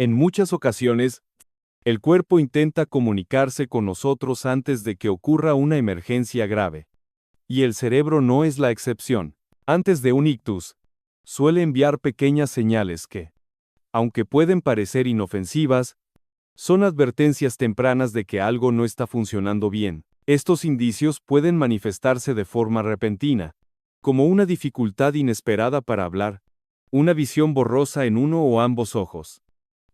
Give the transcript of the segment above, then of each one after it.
En muchas ocasiones, el cuerpo intenta comunicarse con nosotros antes de que ocurra una emergencia grave. Y el cerebro no es la excepción. Antes de un ictus, suele enviar pequeñas señales que, aunque pueden parecer inofensivas, son advertencias tempranas de que algo no está funcionando bien. Estos indicios pueden manifestarse de forma repentina, como una dificultad inesperada para hablar, una visión borrosa en uno o ambos ojos,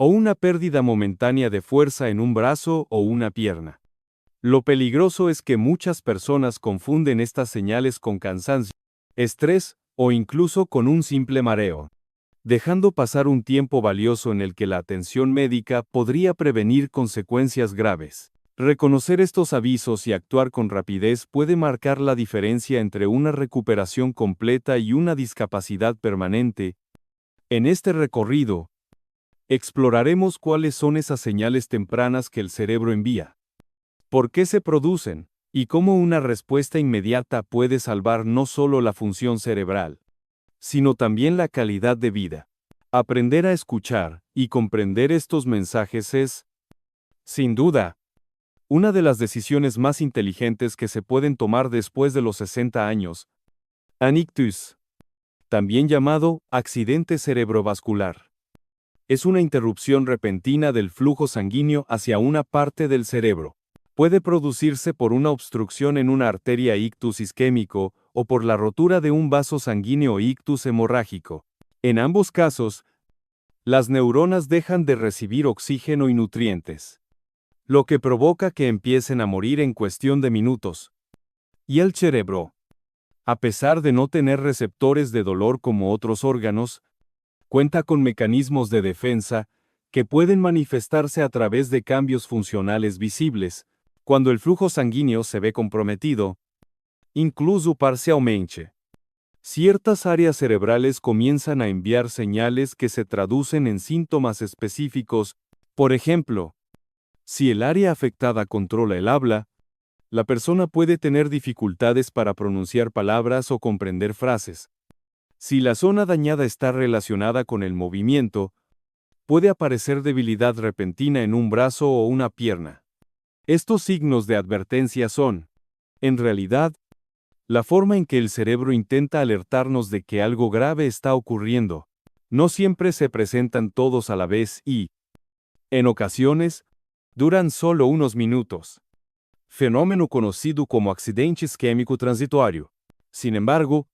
o una pérdida momentánea de fuerza en un brazo o una pierna. Lo peligroso es que muchas personas confunden estas señales con cansancio, estrés o incluso con un simple mareo, dejando pasar un tiempo valioso en el que la atención médica podría prevenir consecuencias graves. Reconocer estos avisos y actuar con rapidez puede marcar la diferencia entre una recuperación completa y una discapacidad permanente. En este recorrido, exploraremos cuáles son esas señales tempranas que el cerebro envía, por qué se producen, y cómo una respuesta inmediata puede salvar no solo la función cerebral, sino también la calidad de vida. Aprender a escuchar y comprender estos mensajes es, sin duda, una de las decisiones más inteligentes que se pueden tomar después de los 60 años. Un ictus, también llamado accidente cerebrovascular, es una interrupción repentina del flujo sanguíneo hacia una parte del cerebro. Puede producirse por una obstrucción en una arteria ictus isquémico o por la rotura de un vaso sanguíneo ictus hemorrágico. En ambos casos, las neuronas dejan de recibir oxígeno y nutrientes, lo que provoca que empiecen a morir en cuestión de minutos. Y el cerebro, a pesar de no tener receptores de dolor como otros órganos, cuenta con mecanismos de defensa que pueden manifestarse a través de cambios funcionales visibles, cuando el flujo sanguíneo se ve comprometido, incluso parcialmente. Ciertas áreas cerebrales comienzan a enviar señales que se traducen en síntomas específicos. Por ejemplo, si el área afectada controla el habla, la persona puede tener dificultades para pronunciar palabras o comprender frases. Si la zona dañada está relacionada con el movimiento, puede aparecer debilidad repentina en un brazo o una pierna. Estos signos de advertencia son, en realidad, la forma en que el cerebro intenta alertarnos de que algo grave está ocurriendo. No siempre se presentan todos a la vez y, en ocasiones, duran solo unos minutos. Fenómeno conocido como accidente isquémico transitorio. Sin embargo,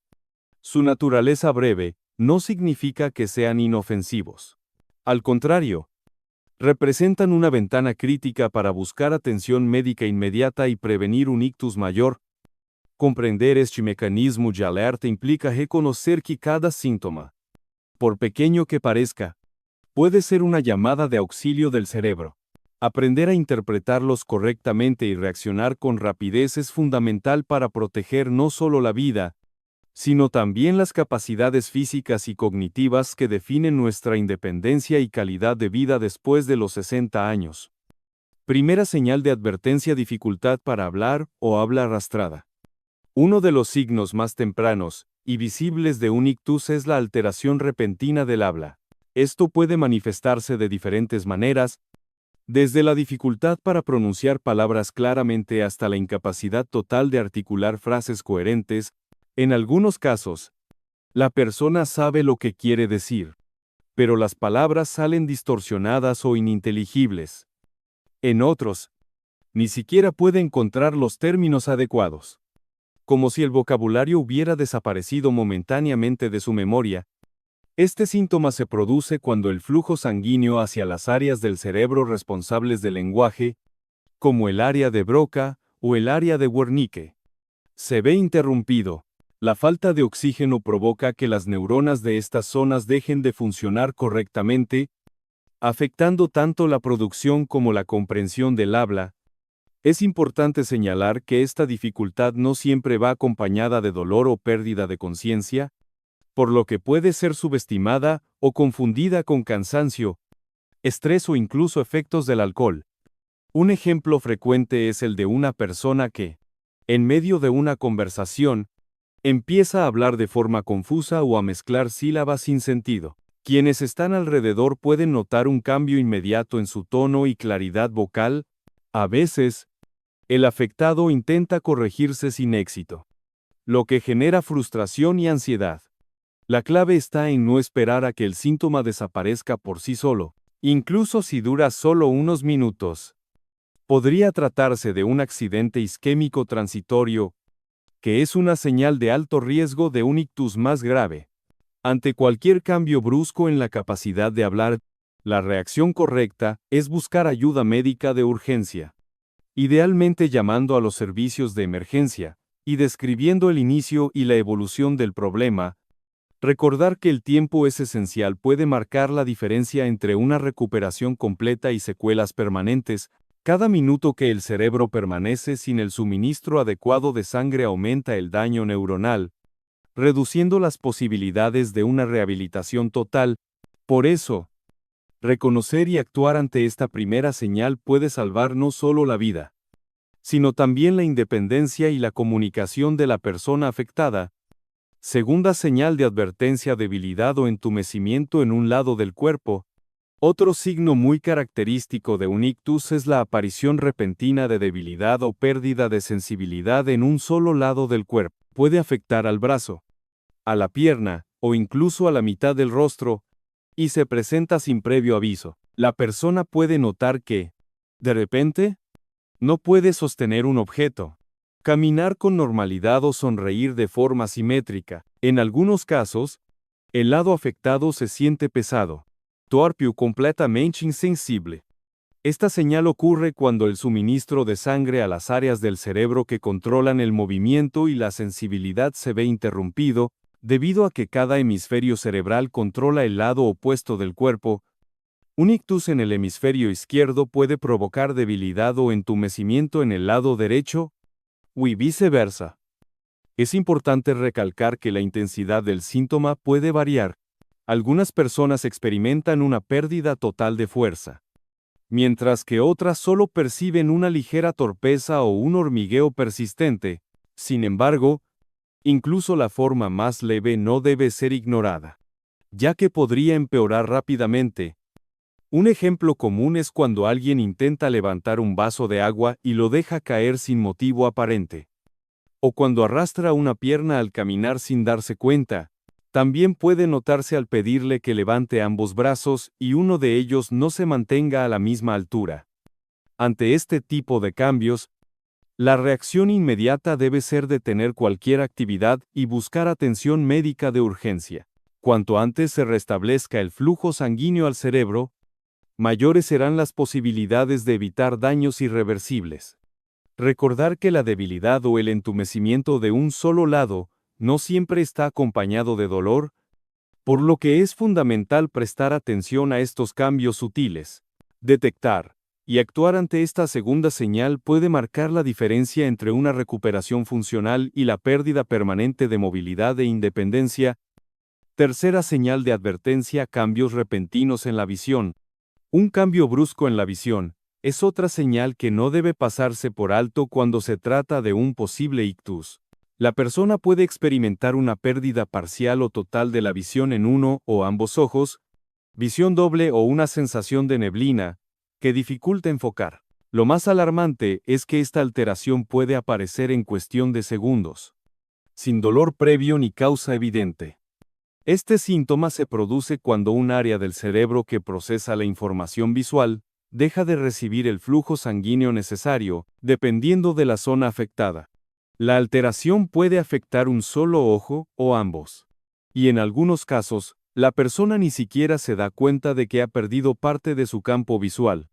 su naturaleza breve no significa que sean inofensivos. Al contrario, representan una ventana crítica para buscar atención médica inmediata y prevenir un ictus mayor. Comprender este mecanismo de alerta implica reconocer que cada síntoma, por pequeño que parezca, puede ser una llamada de auxilio del cerebro. Aprender a interpretarlos correctamente y reaccionar con rapidez es fundamental para proteger no solo la vida, sino también las capacidades físicas y cognitivas que definen nuestra independencia y calidad de vida después de los 60 años. Primera señal de advertencia: dificultad para hablar o habla arrastrada. Uno de los signos más tempranos y visibles de un ictus es la alteración repentina del habla. Esto puede manifestarse de diferentes maneras, desde la dificultad para pronunciar palabras claramente hasta la incapacidad total de articular frases coherentes. En algunos casos, la persona sabe lo que quiere decir, pero las palabras salen distorsionadas o ininteligibles. En otros, ni siquiera puede encontrar los términos adecuados, como si el vocabulario hubiera desaparecido momentáneamente de su memoria. Este síntoma se produce cuando el flujo sanguíneo hacia las áreas del cerebro responsables del lenguaje, como el área de Broca o el área de Wernicke, se ve interrumpido. La falta de oxígeno provoca que las neuronas de estas zonas dejen de funcionar correctamente, afectando tanto la producción como la comprensión del habla. Es importante señalar que esta dificultad no siempre va acompañada de dolor o pérdida de conciencia, por lo que puede ser subestimada o confundida con cansancio, estrés o incluso efectos del alcohol. Un ejemplo frecuente es el de una persona que, en medio de una conversación, empieza a hablar de forma confusa o a mezclar sílabas sin sentido. Quienes están alrededor pueden notar un cambio inmediato en su tono y claridad vocal. A veces, el afectado intenta corregirse sin éxito, lo que genera frustración y ansiedad. La clave está en no esperar a que el síntoma desaparezca por sí solo, incluso si dura solo unos minutos. Podría tratarse de un accidente isquémico transitorio, que es una señal de alto riesgo de un ictus más grave. Ante cualquier cambio brusco en la capacidad de hablar, la reacción correcta es buscar ayuda médica de urgencia, idealmente llamando a los servicios de emergencia y describiendo el inicio y la evolución del problema. Recordar que el tiempo es esencial puede marcar la diferencia entre una recuperación completa y secuelas permanentes. Cada minuto que el cerebro permanece sin el suministro adecuado de sangre aumenta el daño neuronal, reduciendo las posibilidades de una rehabilitación total. Por eso, reconocer y actuar ante esta primera señal puede salvar no solo la vida, sino también la independencia y la comunicación de la persona afectada. Segunda señal de advertencia: debilidad o entumecimiento en un lado del cuerpo. Otro signo muy característico de un ictus es la aparición repentina de debilidad o pérdida de sensibilidad en un solo lado del cuerpo. Puede afectar al brazo, a la pierna, o incluso a la mitad del rostro, y se presenta sin previo aviso. La persona puede notar que, de repente, no puede sostener un objeto, caminar con normalidad o sonreír de forma simétrica. En algunos casos, el lado afectado se siente pesado, torpe o completamente insensible. Esta señal ocurre cuando el suministro de sangre a las áreas del cerebro que controlan el movimiento y la sensibilidad se ve interrumpido, debido a que cada hemisferio cerebral controla el lado opuesto del cuerpo. Un ictus en el hemisferio izquierdo puede provocar debilidad o entumecimiento en el lado derecho, y viceversa. Es importante recalcar que la intensidad del síntoma puede variar. Algunas personas experimentan una pérdida total de fuerza, mientras que otras solo perciben una ligera torpeza o un hormigueo persistente. Sin embargo, incluso la forma más leve no debe ser ignorada, ya que podría empeorar rápidamente. Un ejemplo común es cuando alguien intenta levantar un vaso de agua y lo deja caer sin motivo aparente, o cuando arrastra una pierna al caminar sin darse cuenta. También puede notarse al pedirle que levante ambos brazos y uno de ellos no se mantenga a la misma altura. Ante este tipo de cambios, la reacción inmediata debe ser detener cualquier actividad y buscar atención médica de urgencia. Cuanto antes se restablezca el flujo sanguíneo al cerebro, mayores serán las posibilidades de evitar daños irreversibles. Recordar que la debilidad o el entumecimiento de un solo lado no siempre está acompañado de dolor, por lo que es fundamental prestar atención a estos cambios sutiles. Detectar y actuar ante esta segunda señal puede marcar la diferencia entre una recuperación funcional y la pérdida permanente de movilidad e independencia. Tercera señal de advertencia: cambios repentinos en la visión. Un cambio brusco en la visión es otra señal que no debe pasarse por alto cuando se trata de un posible ictus. La persona puede experimentar una pérdida parcial o total de la visión en uno o ambos ojos, visión doble o una sensación de neblina, que dificulta enfocar. Lo más alarmante es que esta alteración puede aparecer en cuestión de segundos, sin dolor previo ni causa evidente. Este síntoma se produce cuando un área del cerebro que procesa la información visual deja de recibir el flujo sanguíneo necesario, dependiendo de la zona afectada. La alteración puede afectar un solo ojo o ambos, y en algunos casos, la persona ni siquiera se da cuenta de que ha perdido parte de su campo visual.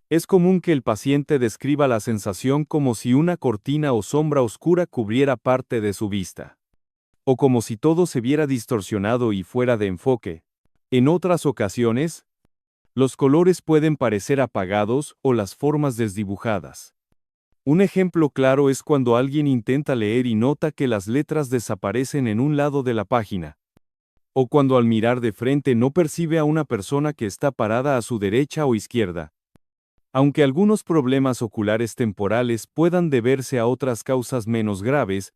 Es común que el paciente describa la sensación como si una cortina o sombra oscura cubriera parte de su vista, o como si todo se viera distorsionado y fuera de enfoque. En otras ocasiones, los colores pueden parecer apagados o las formas desdibujadas. Un ejemplo claro es cuando alguien intenta leer y nota que las letras desaparecen en un lado de la página, o cuando al mirar de frente no percibe a una persona que está parada a su derecha o izquierda. Aunque algunos problemas oculares temporales puedan deberse a otras causas menos graves,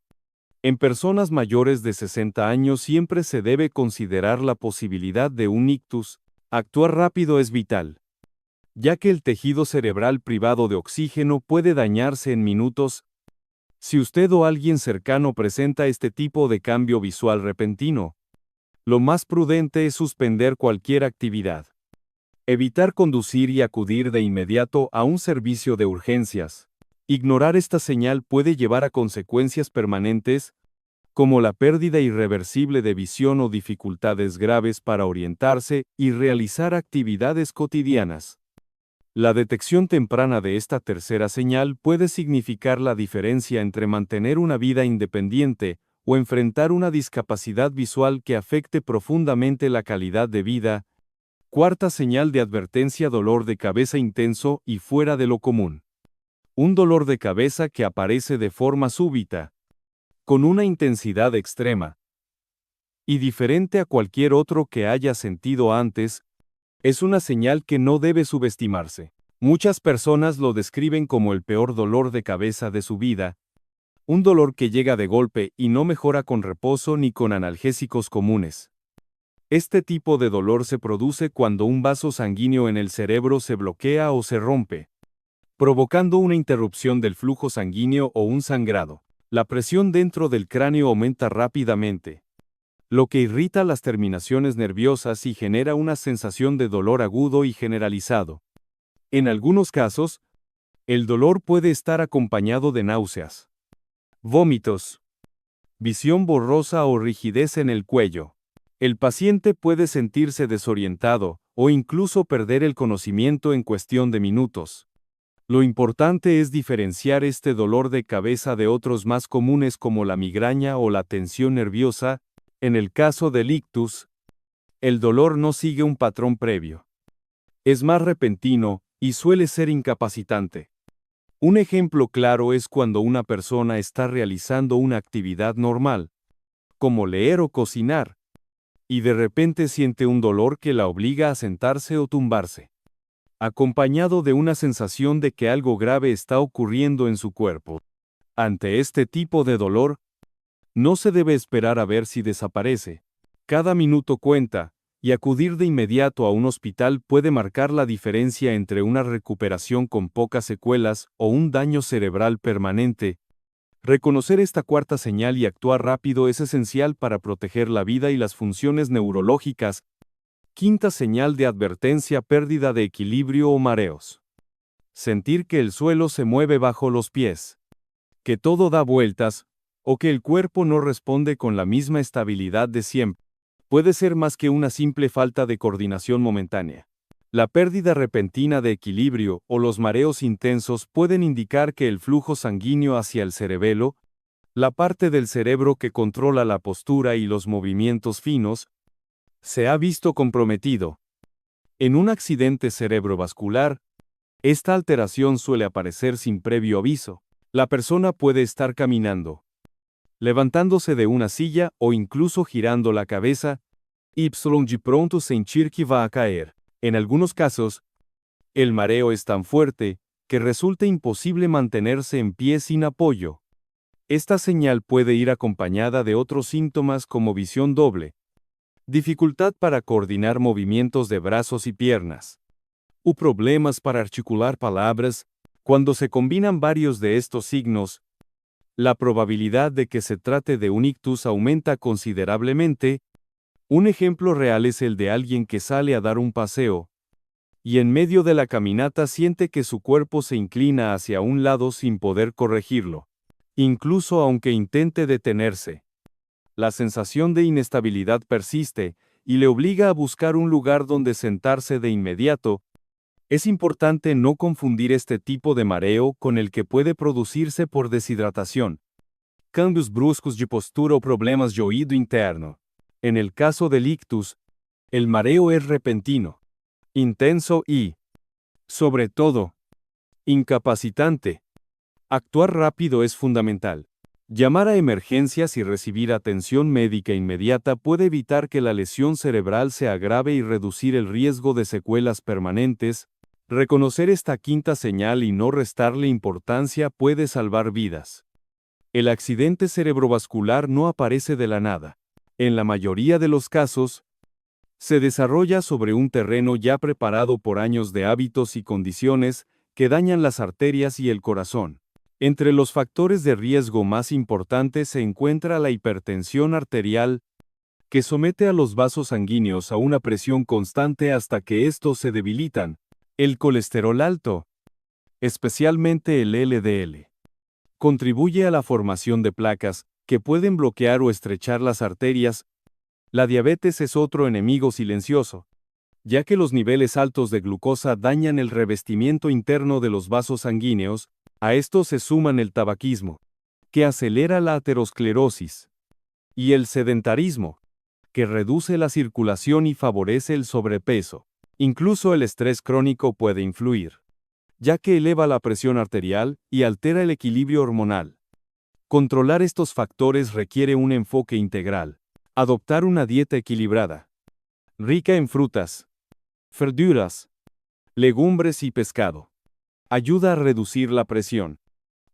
En personas mayores de 60 años siempre se debe considerar la posibilidad de un ictus. Actuar rápido es vital, ya que el tejido cerebral privado de oxígeno puede dañarse en minutos. Si usted o alguien cercano presenta este tipo de cambio visual repentino, lo más prudente es suspender cualquier actividad. Evitar conducir y acudir de inmediato a un servicio de urgencias. Ignorar esta señal puede llevar a consecuencias permanentes, como la pérdida irreversible de visión o dificultades graves para orientarse y realizar actividades cotidianas. La detección temprana de esta tercera señal puede significar la diferencia entre mantener una vida independiente o enfrentar una discapacidad visual que afecte profundamente la calidad de vida. Cuarta señal de advertencia: dolor de cabeza intenso y fuera de lo común. Un dolor de cabeza que aparece de forma súbita, con una intensidad extrema y diferente a cualquier otro que haya sentido antes, es una señal que no debe subestimarse. Muchas personas lo describen como el peor dolor de cabeza de su vida, un dolor que llega de golpe y no mejora con reposo ni con analgésicos comunes. Este tipo de dolor se produce cuando un vaso sanguíneo en el cerebro se bloquea o se rompe, provocando una interrupción del flujo sanguíneo o un sangrado. La presión dentro del cráneo aumenta rápidamente, lo que irrita las terminaciones nerviosas y genera una sensación de dolor agudo y generalizado. En algunos casos, el dolor puede estar acompañado de náuseas, vómitos, visión borrosa o rigidez en el cuello. El paciente puede sentirse desorientado o incluso perder el conocimiento en cuestión de minutos. Lo importante es diferenciar este dolor de cabeza de otros más comunes como la migraña o la tensión nerviosa. En el caso del ictus, el dolor no sigue un patrón previo. Es más repentino y suele ser incapacitante. Un ejemplo claro es cuando una persona está realizando una actividad normal, como leer o cocinar, y de repente siente un dolor que la obliga a sentarse o tumbarse, acompañado de una sensación de que algo grave está ocurriendo en su cuerpo. Ante este tipo de dolor, no se debe esperar a ver si desaparece. Cada minuto cuenta, y acudir de inmediato a un hospital puede marcar la diferencia entre una recuperación con pocas secuelas o un daño cerebral permanente. Reconocer esta cuarta señal y actuar rápido es esencial para proteger la vida y las funciones neurológicas. Quinta señal de advertencia: pérdida de equilibrio o mareos. Sentir que el suelo se mueve bajo los pies, que todo da vueltas, o que el cuerpo no responde con la misma estabilidad de siempre, puede ser más que una simple falta de coordinación momentánea. La pérdida repentina de equilibrio o los mareos intensos pueden indicar que el flujo sanguíneo hacia el cerebelo, la parte del cerebro que controla la postura y los movimientos finos, se ha visto comprometido. En un accidente cerebrovascular, esta alteración suele aparecer sin previo aviso. La persona puede estar caminando, levantándose de una silla o incluso girando la cabeza, y de pronto sentir que va a caer. En algunos casos, el mareo es tan fuerte que resulta imposible mantenerse en pie sin apoyo. Esta señal puede ir acompañada de otros síntomas como visión doble, dificultad para coordinar movimientos de brazos y piernas, o problemas para articular palabras. Cuando se combinan varios de estos signos, la probabilidad de que se trate de un ictus aumenta considerablemente. Un ejemplo real es el de alguien que sale a dar un paseo, y en medio de la caminata siente que su cuerpo se inclina hacia un lado sin poder corregirlo, incluso aunque intente detenerse. La sensación de inestabilidad persiste, y le obliga a buscar un lugar donde sentarse de inmediato. Es importante no confundir este tipo de mareo con el que puede producirse por deshidratación, cambios bruscos de postura o problemas de oído interno. En el caso del ictus, el mareo es repentino, intenso y, sobre todo, incapacitante. Actuar rápido es fundamental. Llamar a emergencias y recibir atención médica inmediata puede evitar que la lesión cerebral se agrave y reducir el riesgo de secuelas permanentes. Reconocer esta quinta señal y no restarle importancia puede salvar vidas. El accidente cerebrovascular no aparece de la nada. En la mayoría de los casos, se desarrolla sobre un terreno ya preparado por años de hábitos y condiciones que dañan las arterias y el corazón. Entre los factores de riesgo más importantes se encuentra la hipertensión arterial, que somete a los vasos sanguíneos a una presión constante hasta que estos se debilitan. El colesterol alto, especialmente el LDL, contribuye a la formación de placas, que pueden bloquear o estrechar las arterias. La diabetes es otro enemigo silencioso, ya que los niveles altos de glucosa dañan el revestimiento interno de los vasos sanguíneos. A esto se suman el tabaquismo, que acelera la aterosclerosis, y el sedentarismo, que reduce la circulación y favorece el sobrepeso. Incluso el estrés crónico puede influir, ya que eleva la presión arterial y altera el equilibrio hormonal. Controlar estos factores requiere un enfoque integral. Adoptar una dieta equilibrada, rica en frutas, verduras, legumbres y pescado, ayuda a reducir la presión,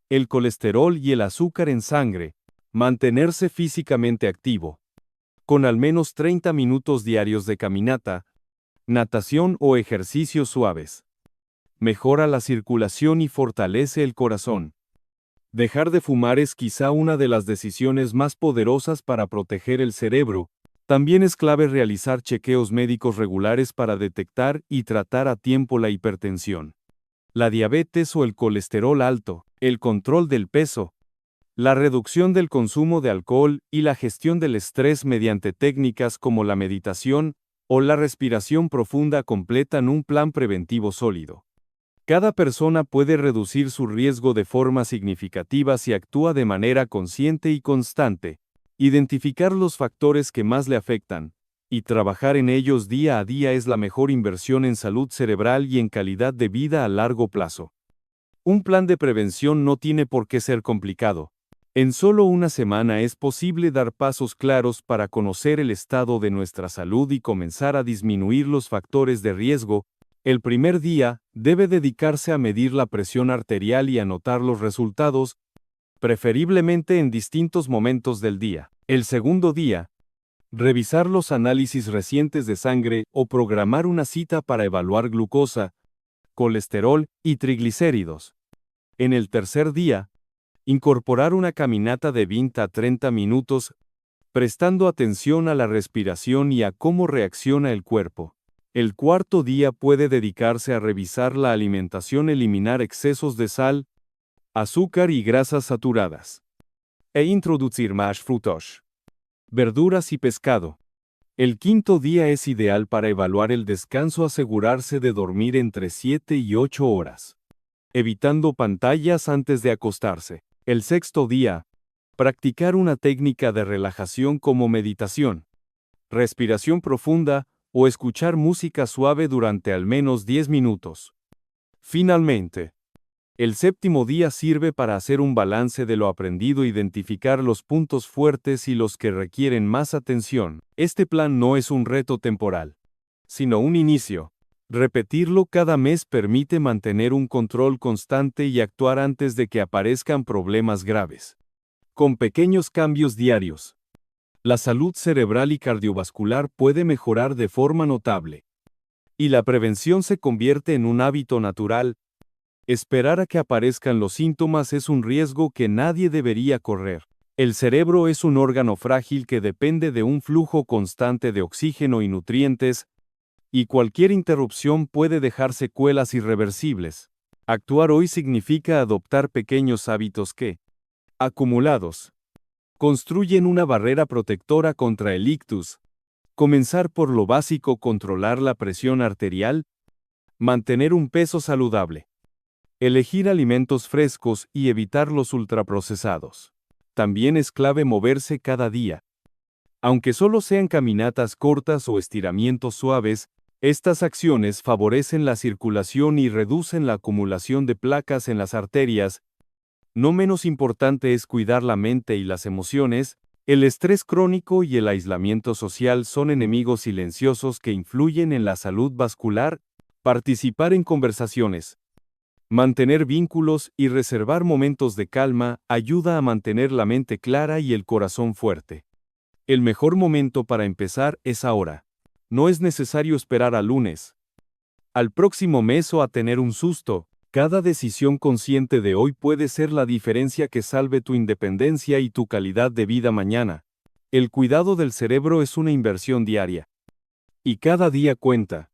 el colesterol y el azúcar en sangre. Mantenerse físicamente activo, con al menos 30 minutos diarios de caminata, natación o ejercicios suaves. Mejora la circulación y fortalece el corazón. Dejar de fumar es quizá una de las decisiones más poderosas para proteger el cerebro. También es clave realizar chequeos médicos regulares para detectar y tratar a tiempo la hipertensión, la diabetes o el colesterol alto, el control del peso, la reducción del consumo de alcohol y la gestión del estrés mediante técnicas como la meditación o la respiración profunda completan un plan preventivo sólido. Cada persona puede reducir su riesgo de forma significativa si actúa de manera consciente y constante, identificar los factores que más le afectan, y trabajar en ellos día a día es la mejor inversión en salud cerebral y en calidad de vida a largo plazo. Un plan de prevención no tiene por qué ser complicado. En solo una semana es posible dar pasos claros para conocer el estado de nuestra salud y comenzar a disminuir los factores de riesgo. El primer día, debe dedicarse a medir la presión arterial y anotar los resultados, preferiblemente en distintos momentos del día. El segundo día, revisar los análisis recientes de sangre o programar una cita para evaluar glucosa, colesterol y triglicéridos. En el tercer día, incorporar una caminata de 20 a 30 minutos, prestando atención a la respiración y a cómo reacciona el cuerpo. El cuarto día puede dedicarse a revisar la alimentación, eliminar excesos de sal, azúcar y grasas saturadas, e introducir más frutos, verduras y pescado. El quinto día es ideal para evaluar el descanso, asegurarse de dormir entre 7 y 8 horas, evitando pantallas antes de acostarse. El sexto día, practicar una técnica de relajación como meditación, respiración profunda, o escuchar música suave durante al menos 10 minutos. Finalmente, el séptimo día sirve para hacer un balance de lo aprendido, identificar los puntos fuertes y los que requieren más atención. Este plan no es un reto temporal, sino un inicio. Repetirlo cada mes permite mantener un control constante y actuar antes de que aparezcan problemas graves. Con pequeños cambios diarios, la salud cerebral y cardiovascular puede mejorar de forma notable. Y la prevención se convierte en un hábito natural. Esperar a que aparezcan los síntomas es un riesgo que nadie debería correr. El cerebro es un órgano frágil que depende de un flujo constante de oxígeno y nutrientes, y cualquier interrupción puede dejar secuelas irreversibles. Actuar hoy significa adoptar pequeños hábitos que, acumulados, construyen una barrera protectora contra el ictus. Comenzar por lo básico: controlar la presión arterial, mantener un peso saludable, elegir alimentos frescos y evitar los ultraprocesados. También es clave moverse cada día. Aunque solo sean caminatas cortas o estiramientos suaves, estas acciones favorecen la circulación y reducen la acumulación de placas en las arterias. No menos importante es cuidar la mente y las emociones. El estrés crónico y el aislamiento social son enemigos silenciosos que influyen en la salud vascular. Participar en conversaciones, Mantener vínculos y reservar momentos de calma ayuda a mantener la mente clara y el corazón fuerte. El mejor momento para empezar es ahora. No es necesario esperar al lunes, al próximo mes o a tener un susto. Cada decisión consciente de hoy puede ser la diferencia que salve tu independencia y tu calidad de vida mañana. El cuidado del cerebro es una inversión diaria. Y cada día cuenta.